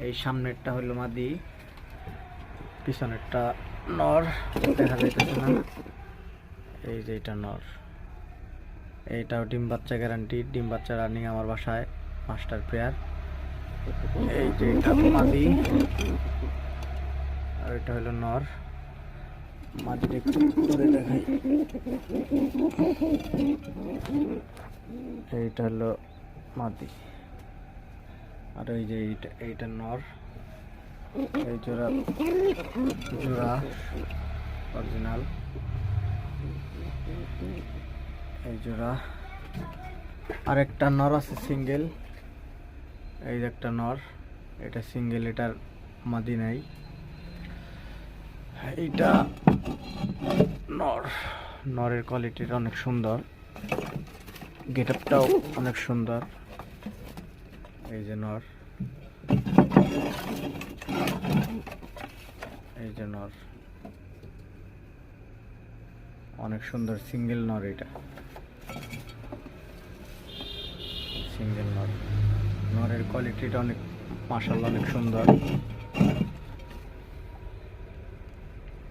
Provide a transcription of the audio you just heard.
এই সামনেরটা হলো মাদি, পিছনেরটা নর, দেখা যাইতেছে না। এই যে এটা নর, এইটাও ডিম বাচ্চা গ্যারান্টি, ডিম বাচ্চা রানিং আমার বাসায় মাস্টার পেয়ার। এই যে এটা মাদি, আর এটা হলো নর। মাদিটা একটু ধরে দেখাই, এইটা হলো মাদি, আর এই যে এইটা নর। এই জোড়া অরিজিনাল, এই জোড়া। আর একটা নর আছে সিঙ্গেল, এই যে একটা নর, এটা সিঙ্গেল, এটার মাদি নাই। এইটা নরের কোয়ালিটিটা অনেক সুন্দর, গেট আপটাও অনেক সুন্দর। এই যে নর, এই যে নর, অনেক সুন্দর সিঙ্গেল নর। এটা সিঙ্গেল নর, নরের কোয়ালিটিটা অনেক মাশাআল্লাহ অনেক সুন্দর।